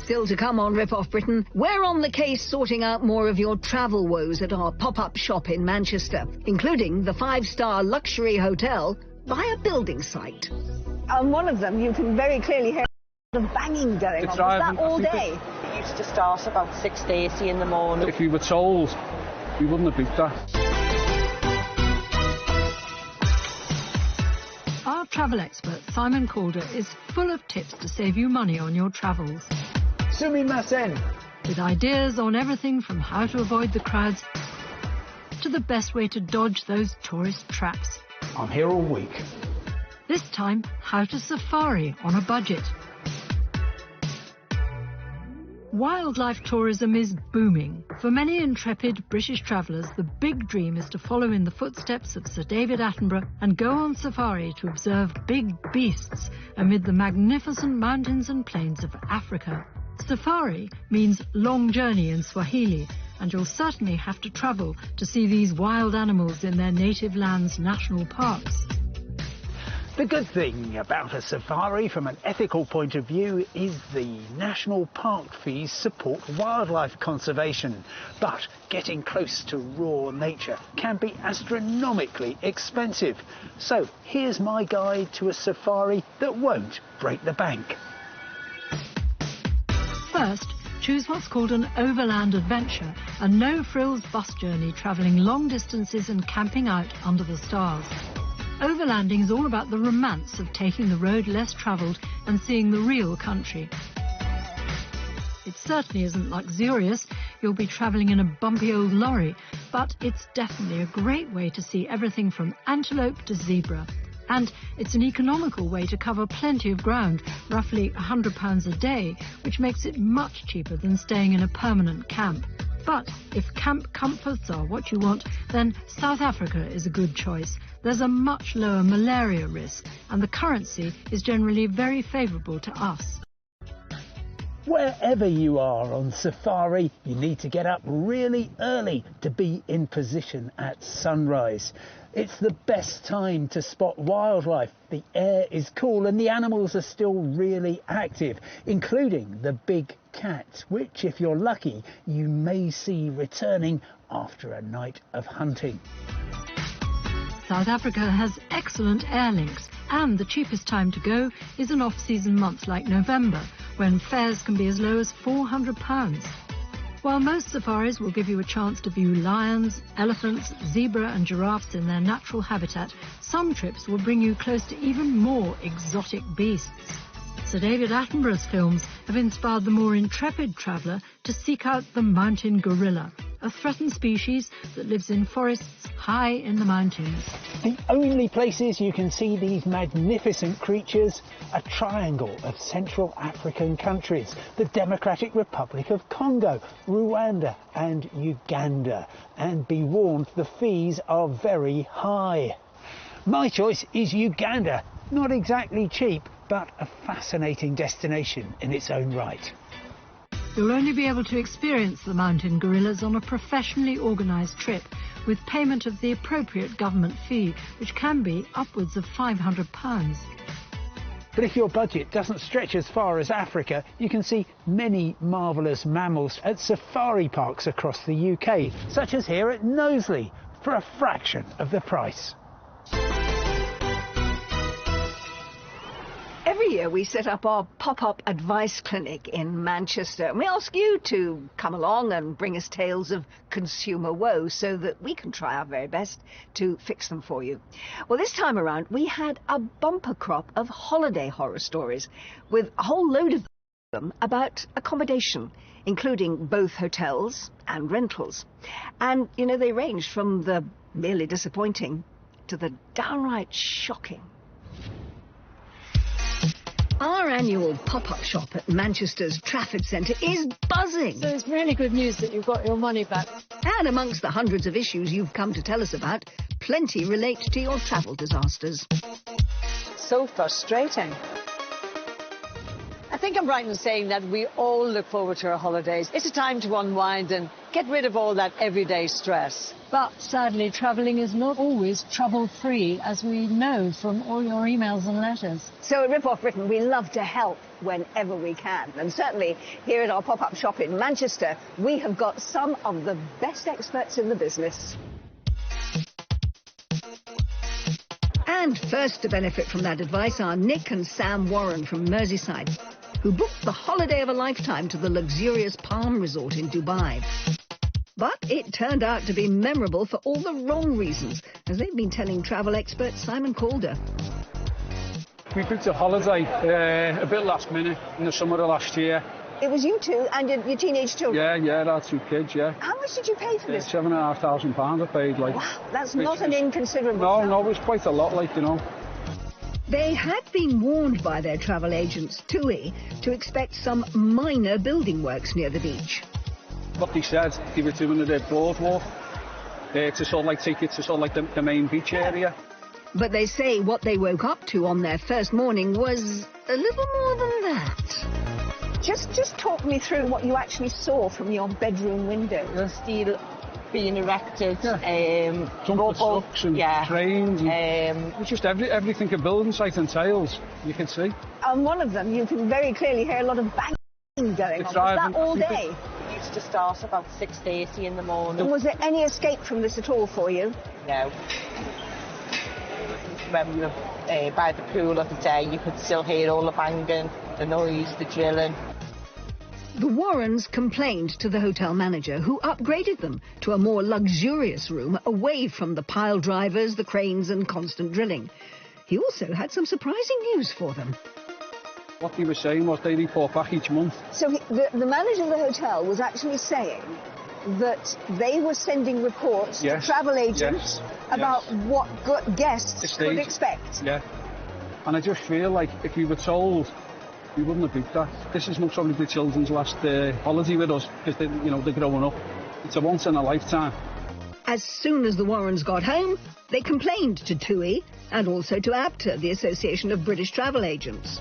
Still to come on Rip Off Britain, we're on the case sorting out more of your travel woes at our pop-up shop in Manchester, including the 5-star luxury hotel by a building site. On one of them, you can very clearly hear the banging going on. Was that all day? It used to start about 6:30 in the morning. If we were told, we wouldn't have beat that. Our travel expert, Simon Calder, is full of tips to save you money on your travels. Sumimasen! With ideas on everything from how to avoid the crowds to the best way to dodge those tourist traps. I'm here all week. This time, how to safari on a budget. Wildlife tourism is booming. For many intrepid British travellers, the big dream is to follow in the footsteps of Sir David Attenborough and go on safari to observe big beasts amid the magnificent mountains and plains of Africa. Safari means long journey in Swahili, and you'll certainly have to travel to see these wild animals in their native land's national parks. The good thing about a safari from an ethical point of view is the national park fees support wildlife conservation, but getting close to raw nature can be astronomically expensive. So here's my guide to a safari that won't break the bank. First, choose what's called an Overland Adventure, a no-frills bus journey travelling long distances and camping out under the stars. Overlanding is all about the romance of taking the road less travelled and seeing the real country. It certainly isn't luxurious. You'll be travelling in a bumpy old lorry, but it's definitely a great way to see everything from antelope to zebra. And it's an economical way to cover plenty of ground, roughly £100 a day, which makes it much cheaper than staying in a permanent camp. But if camp comforts are what you want, then South Africa is a good choice. There's a much lower malaria risk, and the currency is generally very favourable to us. Wherever you are on safari, you need to get up really early to be in position at sunrise. It's the best time to spot wildlife. The air is cool and the animals are still really active, including the big cat, which, if you're lucky, you may see returning after a night of hunting. South Africa has excellent air links, and the cheapest time to go is an off-season month like November, when fares can be as low as £400. While most safaris will give you a chance to view lions, elephants, zebra and giraffes in their natural habitat, some trips will bring you close to even more exotic beasts. Sir David Attenborough's films have inspired the more intrepid traveller to seek out the mountain gorilla, a threatened species that lives in forests high in the mountains. The only places you can see these magnificent creatures, a triangle of Central African countries, the Democratic Republic of Congo, Rwanda and Uganda. And be warned, the fees are very high. My choice is Uganda. Not exactly cheap, but a fascinating destination in its own right. You'll only be able to experience the mountain gorillas on a professionally organised trip, with payment of the appropriate government fee, which can be upwards of £500. But if your budget doesn't stretch as far as Africa, you can see many marvellous mammals at safari parks across the UK, such as here at Knowsley, for a fraction of the price. Every year we set up our pop-up advice clinic in Manchester, and we ask you to come along and bring us tales of consumer woe so that we can try our very best to fix them for you. Well, this time around we had a bumper crop of holiday horror stories, with a whole load of them about accommodation, including both hotels and rentals. And, you know, they ranged from the merely disappointing to the downright shocking. Our annual pop-up shop at Manchester's Trafford Centre is buzzing. So it's really good news that you've got your money back. And amongst the hundreds of issues you've come to tell us about, plenty relate to your travel disasters. So frustrating. At think I'm right in saying that we all look forward to our holidays. It's a time to unwind and get rid of all that everyday stress. But sadly, travelling is not always trouble-free, as we know from all your emails and letters. So at Rip Off Britain, we love to help whenever we can. And certainly here at our pop-up shop in Manchester, we have got some of the best experts in the business. And first to benefit from that advice are Nick and Sam Warren from Merseyside, who booked the holiday of a lifetime to the luxurious Palm Resort in Dubai. But it turned out to be memorable for all the wrong reasons, as they've been telling travel expert Simon Calder. We booked a holiday a bit last minute in the summer of last year. It was you two and your teenage children? Yeah, our 2 kids, yeah. How much did you pay for this? £7,500 I paid, like. Wow, that's not an inconsiderable sum. No, it was quite a lot, like, you know. They had been warned by their travel agents, TUI, to expect some minor building works near the beach. What they said, they were doing a boardwalk to sort of like take it to sort of like the main beach area. But they say what they woke up to on their first morning was a little more than that. Just talk me through what you actually saw from your bedroom window. The steel being erected, Jumper trucks and trains, and it's just everything a building site entails, you can see. On one of them, you can very clearly hear a lot of banging going on. Was that all day? It used to start about 6:30 in the morning. And was there any escape from this at all for you? No. When we were by the pool of the day, you could still hear all the banging, the noise, the drilling. The Warrens complained to the hotel manager, who upgraded them to a more luxurious room away from the pile drivers, the cranes and constant drilling. He also had some surprising news for them. What they were saying was they report back each month. So the manager of the hotel was actually saying that they were sending reports to travel agents about what guests could expect. Yeah. And I just feel like if we were told, we wouldn't have booked that. This is not probably the children's last holiday with us, because they're growing up. It's a once in a lifetime. As soon as the Warrens got home, they complained to TUI and also to ABTA, the Association of British Travel Agents.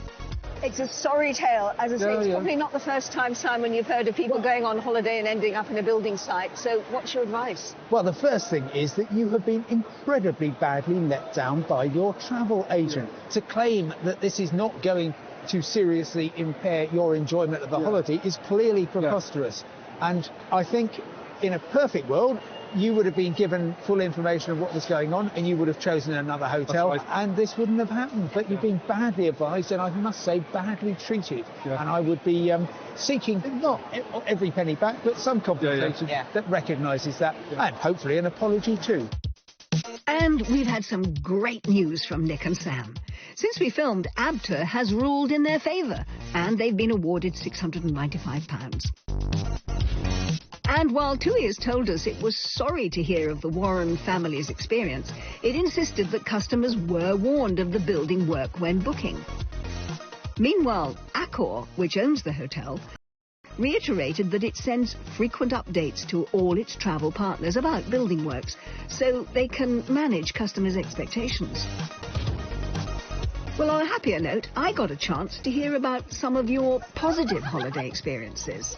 It's a sorry tale. As I say, it's probably not the first time, Simon, you've heard of people going on holiday and ending up in a building site. So what's your advice? Well, the first thing is that you have been incredibly badly let down by your travel agent. To claim that this is not going to seriously impair your enjoyment of the holiday is clearly preposterous. And I think in a perfect world, you would have been given full information of what was going on and you would have chosen another hotel and this wouldn't have happened. But you've been badly advised and I must say badly treated. And I would be seeking not every penny back, but some compensation that recognises that and hopefully an apology too. And we've had some great news from Nick and Sam. Since we filmed, ABTA has ruled in their favour and they've been awarded £695. And while TUI has told us it was sorry to hear of the Warren family's experience, it insisted that customers were warned of the building work when booking. Meanwhile, Accor, which owns the hotel, reiterated that it sends frequent updates to all its travel partners about building works, so they can manage customers' expectations. Well, on a happier note, I got a chance to hear about some of your positive holiday experiences.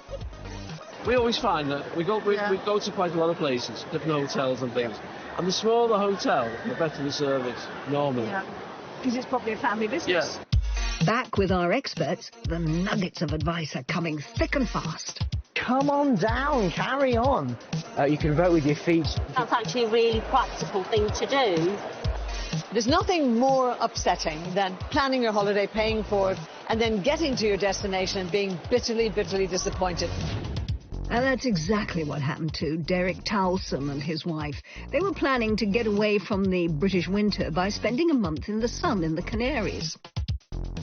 We always find that we go to quite a lot of places, different hotels and things. And the smaller the hotel, the better the service, normally. Yeah, because it's probably a family business. Yes. Back with our experts, the nuggets of advice are coming thick and fast. Come on down, carry on. You can vote with your feet. That's actually a really practical thing to do. There's nothing more upsetting than planning your holiday, paying for it, and then getting to your destination and being bitterly, bitterly disappointed. And that's exactly what happened to Derek Towlson and his wife. They were planning to get away from the British winter by spending a month in the sun in the Canaries.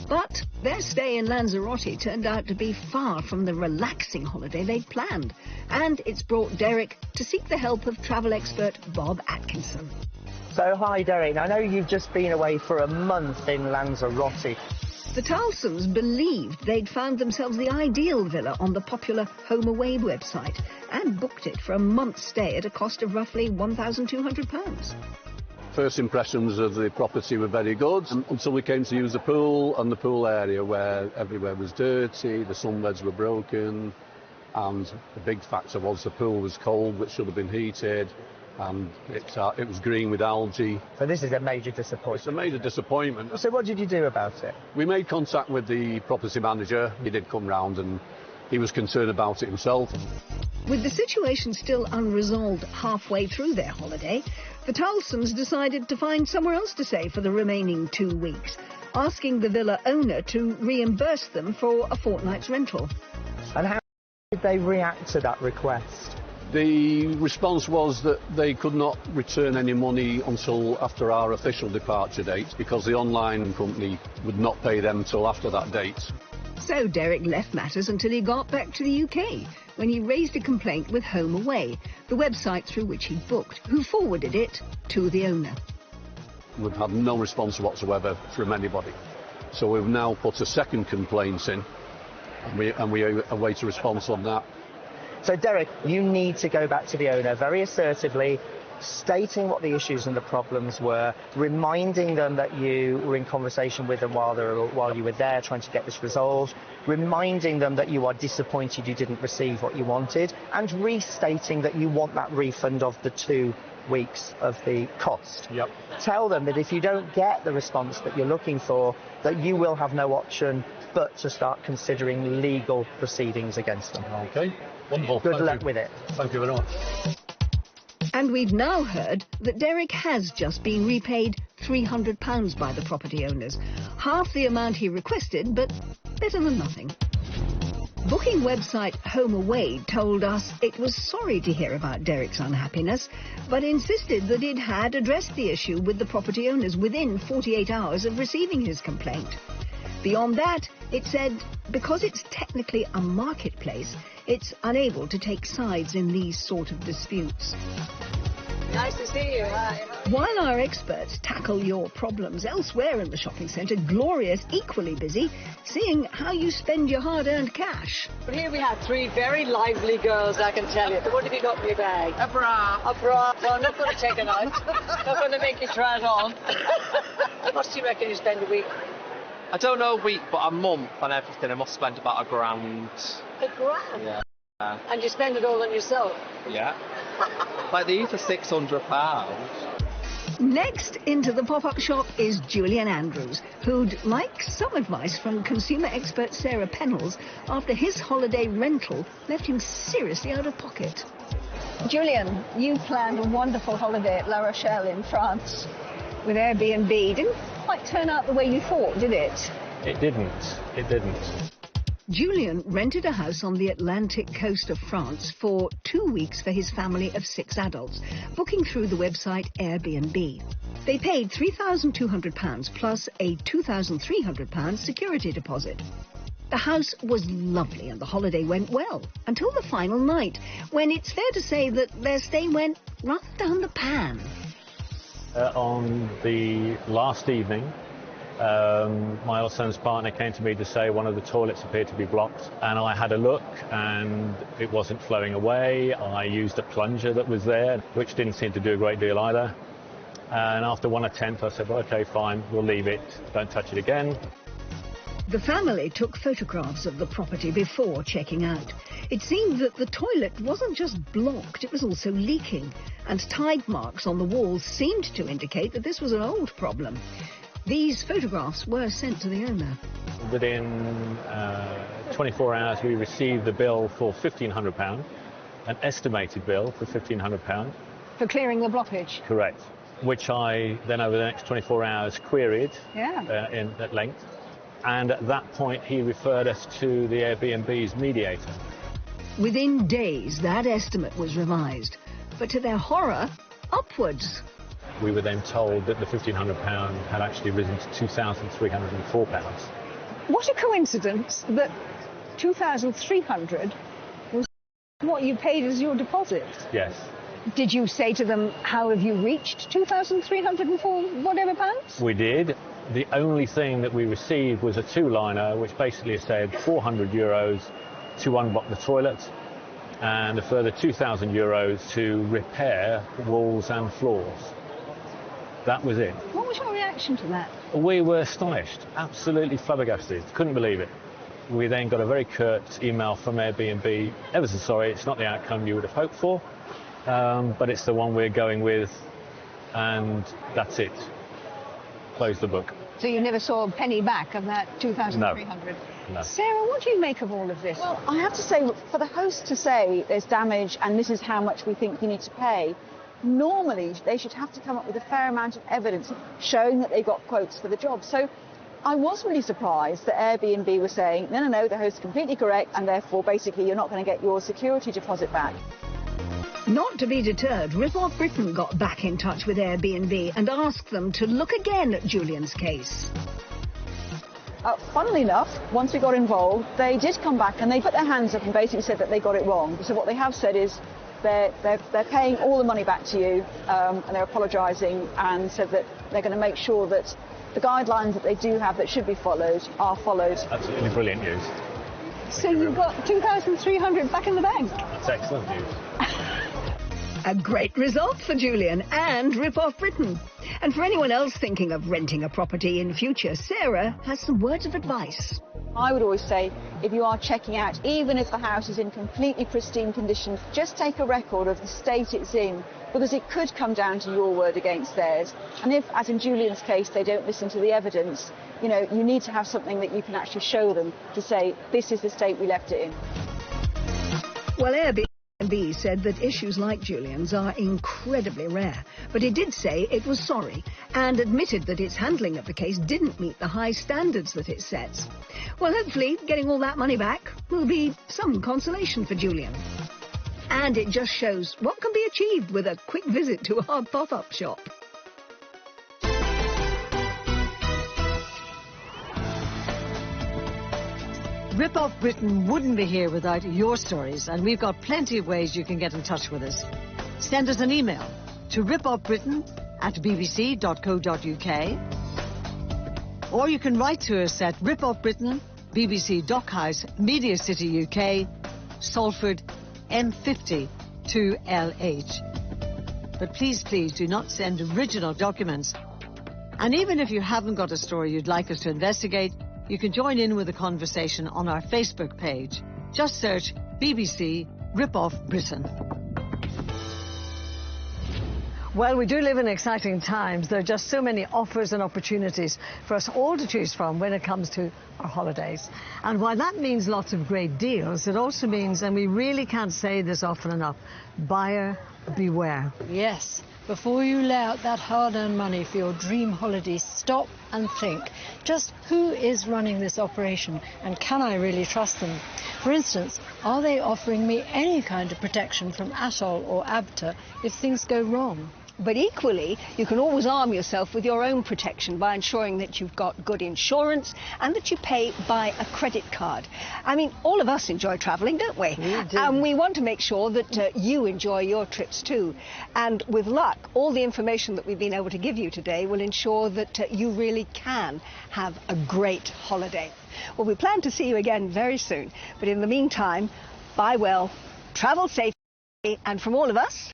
But their stay in Lanzarote turned out to be far from the relaxing holiday they'd planned. And it's brought Derek to seek the help of travel expert Bob Atkinson. So, hi Derek, I know you've just been away for a month in Lanzarote. The Towlsons believed they'd found themselves the ideal villa on the popular Home Away website and booked it for a month's stay at a cost of roughly £1,200. First impressions of the property were very good until we came to use the pool and the pool area where everywhere was dirty, the sunbeds were broken, and the big factor was the pool was cold, which should have been heated, and it was green with algae. So this is a major disappointment. It's a major disappointment. So what did you do about it? We made contact with the property manager. He did come round and he was concerned about it himself. With the situation still unresolved halfway through their holiday, the Towsons decided to find somewhere else to stay for the remaining 2 weeks, asking the villa owner to reimburse them for a fortnight's rental. And how did they react to that request? The response was that they could not return any money until after our official departure date because the online company would not pay them till after that date. So Derek left matters until he got back to the UK, when he raised a complaint with Home Away, the website through which he booked, who forwarded it to the owner. We've had no response whatsoever from anybody. So we've now put a second complaint in, and we await a response on that. So Derek, you need to go back to the owner very assertively, stating what the issues and the problems were, reminding them that you were in conversation with them while you were there trying to get this resolved, reminding them that you are disappointed you didn't receive what you wanted, and restating that you want that refund of the 2 weeks of the cost. Yep. Tell them that if you don't get the response that you're looking for, that you will have no option but to start considering legal proceedings against them. Okay, wonderful. Good luck with it. Thank you very much. And we've now heard that Derek has just been repaid £300 by the property owners. Half the amount he requested, but better than nothing. Booking website Home Away told us it was sorry to hear about Derek's unhappiness, but insisted that it had addressed the issue with the property owners within 48 hours of receiving his complaint. Beyond that, it said, because it's technically a marketplace, it's unable to take sides in these sort of disputes. Nice to see you. Hi. While our experts tackle your problems elsewhere in the shopping centre, Gloria's equally busy seeing how you spend your hard-earned cash. But here we have 3 very lively girls, I can tell you. What have you got in your bag? A bra. A bra. No, I'm not going to take it out. Not going to make you try it on. What do you reckon you spend a week? I don't know a week, but a month and everything. I must spend about £1,000. £1,000? Yeah. And you spend it all on yourself? Yeah. Like these are £600. Next into the pop-up shop is Julian Andrews, who'd like some advice from consumer expert Sarah Pennells after his holiday rental left him seriously out of pocket. Julian, you planned a wonderful holiday at La Rochelle in France With Airbnb, didn't quite turn out the way you thought, did it? It didn't. It didn't. Julian rented a house on the Atlantic coast of France for 2 weeks for his family of 6 adults, booking through the website Airbnb. They paid £3,200 plus a £2,300 security deposit. The house was lovely and the holiday went well, until the final night, when it's fair to say that their stay went rather down the pan. On the last evening, my old son's partner came to me to say one of the toilets appeared to be blocked, and I had a look and it wasn't flowing away. I used a plunger that was there, which didn't seem to do a great deal either. And after one attempt I said, well, okay, fine, we'll leave it, don't touch it again. The family took photographs of the property before checking out. It seemed that the toilet wasn't just blocked, it was also leaking, and tide marks on the walls seemed to indicate that this was an old problem. These photographs were sent to the owner. Within 24 hours we received the bill for £1,500, an estimated bill for £1,500. for clearing the blockage. Correct. Which I then over the next 24 hours queried at length. And at that point he referred us to the Airbnb's mediator. Within days that estimate was revised, but to their horror, upwards. We were then told that the £1,500 had actually risen to £2,304. What a coincidence that £2,300 was what you paid as your deposit. Yes. Did you say to them, how have you reached £2,304 whatever pounds? We did. The only thing that we received was a two-liner which basically said €400 to unblock the toilet and a further €2,000 to repair walls and floors. That was it. What was your reaction to that? We were astonished, absolutely flabbergasted, couldn't believe it. We then got a very curt email from Airbnb, ever so sorry, it's not the outcome you would have hoped for, but it's the one we're going with, and that's it. Close the book. So you never saw a penny back of that 2,300? No. Sarah, what do you make of all of this? Well, I have to say, for the host to say there's damage and this is how much we think you need to pay, normally they should have to come up with a fair amount of evidence showing that they got quotes for the job. So I was really surprised that Airbnb was saying, no, the host's completely correct, and therefore basically you're not going to get your security deposit back. Not to be deterred, Rip-Off Britain got back in touch with Airbnb and asked them to look again at Julian's case. Funnily enough, once we got involved, they did come back and they put their hands up and basically said that they got it wrong. So what they have said is they're paying all the money back to you, and they're apologising and said that they're going to make sure that the guidelines that they do have that should be followed are followed. Absolutely brilliant news. So you've got 2,300 back in the bank? That's excellent news. A great result for Julian and Rip-Off Britain. And for anyone else thinking of renting a property in future, Sarah has some words of advice. I would always say, if you are checking out, even if the house is in completely pristine condition, just take a record of the state it's in, because it could come down to your word against theirs. And if, as in Julian's case, they don't listen to the evidence, you need to have something that you can actually show them to say, this is the state we left it in. Well, Airbnb said that issues like Julian's are incredibly rare, but it did say it was sorry and admitted that its handling of the case didn't meet the high standards that it sets. Well, hopefully getting all that money back will be some consolation for Julian. And it just shows what can be achieved with a quick visit to our pop-up shop. Rip-Off Britain wouldn't be here without your stories, and we've got plenty of ways you can get in touch with us. Send us an email to ripoffbritain@bbc.co.uk, or you can write to us at Rip-Off Britain, BBC Dockhouse, Media City UK, Salford, M50 2LH. But please do not send original documents. And even if you haven't got a story you'd like us to investigate, you can join in with the conversation on our Facebook page. Just search BBC Rip-Off Britain. Well, we do live in exciting times. There are just so many offers and opportunities for us all to choose from when it comes to our holidays. And while that means lots of great deals, it also means, and we really can't say this often enough, buyer beware. Yes. Before you lay out that hard-earned money for your dream holiday, stop and think. Just who is running this operation, and can I really trust them? For instance, are they offering me any kind of protection from ATOL or ABTA if things go wrong? But equally, you can always arm yourself with your own protection by ensuring that you've got good insurance and that you pay by a credit card. I mean, all of us enjoy travelling, don't we? We do. And we want to make sure that you enjoy your trips too. And with luck, all the information that we've been able to give you today will ensure that you really can have a great holiday. Well, we plan to see you again very soon. But in the meantime, buy well, travel safely, and from all of us,